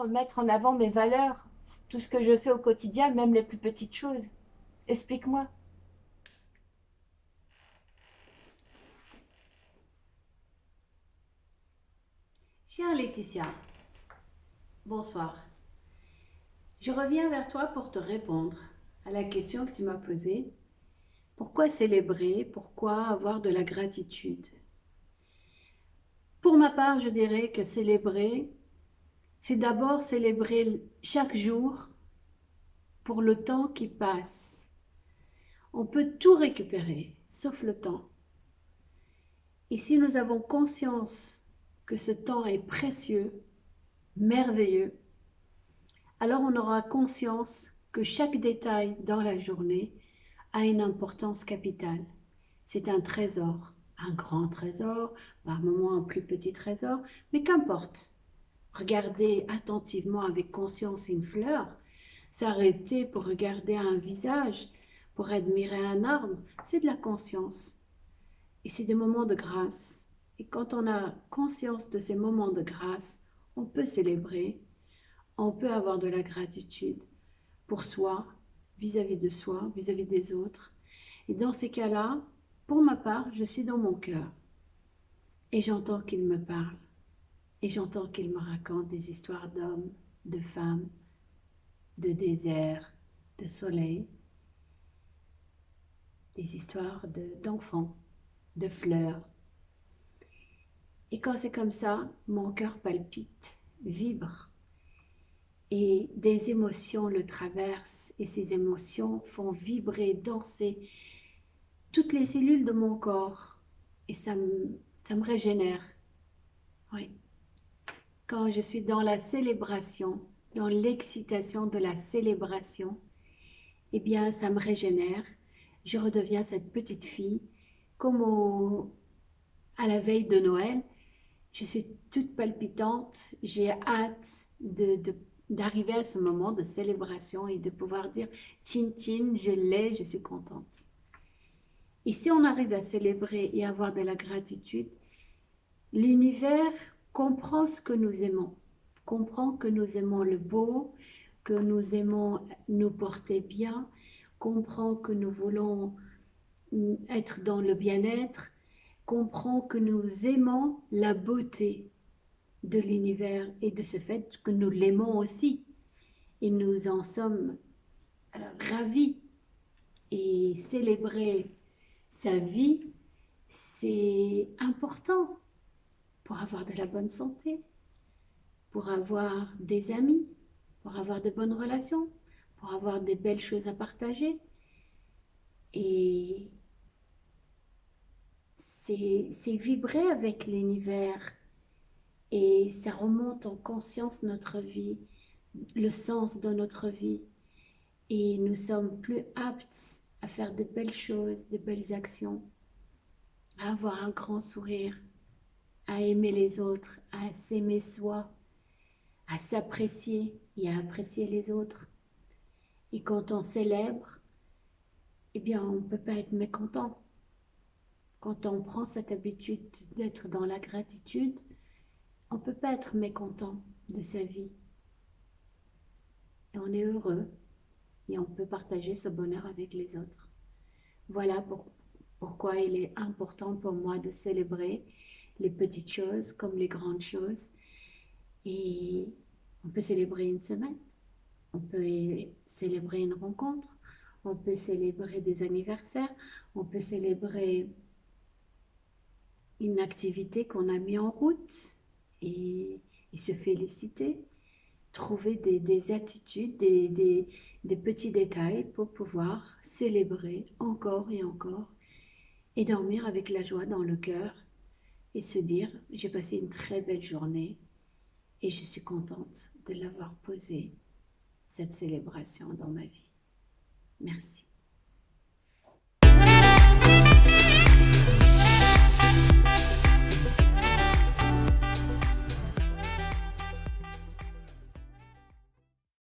vraiment mettre en avant mes valeurs, tout ce que je fais au quotidien, même les plus petites choses. Explique-moi. Chère Laetitia, bonsoir. Je reviens vers toi pour te répondre à la question que tu m'as posée. Pourquoi célébrer? Pourquoi avoir de la gratitude? Pour ma part, je dirais que célébrer, c'est d'abord célébrer chaque jour pour le temps qui passe. On peut tout récupérer, sauf le temps. Et si nous avons conscience que ce temps est précieux, merveilleux, alors on aura conscience que chaque détail dans la journée a une importance capitale. C'est un trésor, un grand trésor, par moments un plus petit trésor, mais qu'importe. Regarder attentivement avec conscience une fleur, s'arrêter pour regarder un visage, pour admirer un arbre, c'est de la conscience. Et c'est des moments de grâce. Et quand on a conscience de ces moments de grâce, on peut célébrer, on peut avoir de la gratitude pour soi, vis-à-vis de soi, vis-à-vis des autres. Et dans ces cas-là, pour ma part, je suis dans mon cœur et j'entends qu'il me parle et j'entends qu'il me raconte des histoires d'hommes, de femmes, de désert, de soleil, des histoires d'enfants, de fleurs. Et quand c'est comme ça, mon cœur palpite, vibre et des émotions le traversent et ces émotions font vibrer, danser toutes les cellules de mon corps et ça me régénère. Oui. Quand je suis dans la célébration, dans l'excitation de la célébration, eh bien, ça me régénère. Je redeviens cette petite fille, comme à la veille de Noël. Je suis toute palpitante. J'ai hâte d'arriver à ce moment de célébration et de pouvoir dire, tchin tchin, je l'ai, je suis contente. Et si on arrive à célébrer et avoir de la gratitude, l'univers comprend ce que nous aimons, comprend que nous aimons le beau, que nous aimons nous porter bien, comprend que nous voulons être dans le bien-être, comprend que nous aimons la beauté de l'univers et de ce fait que nous l'aimons aussi. Et nous en sommes ravis. Et célébrer sa vie, c'est important pour avoir de la bonne santé, pour avoir des amis, pour avoir de bonnes relations, pour avoir des belles choses à partager. Et c'est vibrer avec l'univers et ça remonte en conscience notre vie, le sens de notre vie. Et nous sommes plus aptes à faire de belles choses, de belles actions, à avoir un grand sourire, à aimer les autres, à s'aimer soi, à s'apprécier et à apprécier les autres. Et quand on célèbre, eh bien, on ne peut pas être mécontent. Quand on prend cette habitude d'être dans la gratitude, on ne peut pas être mécontent de sa vie. Et on est heureux et on peut partager ce bonheur avec les autres. Voilà pourquoi il est important pour moi de célébrer les petites choses comme les grandes choses. Et on peut célébrer une semaine, on peut célébrer une rencontre, on peut célébrer des anniversaires, on peut célébrer une activité qu'on a mis en route et se féliciter, trouver des attitudes, des petits détails pour pouvoir célébrer encore et encore et dormir avec la joie dans le cœur et se dire j'ai passé une très belle journée et je suis contente de l'avoir posée, cette célébration dans ma vie. Merci.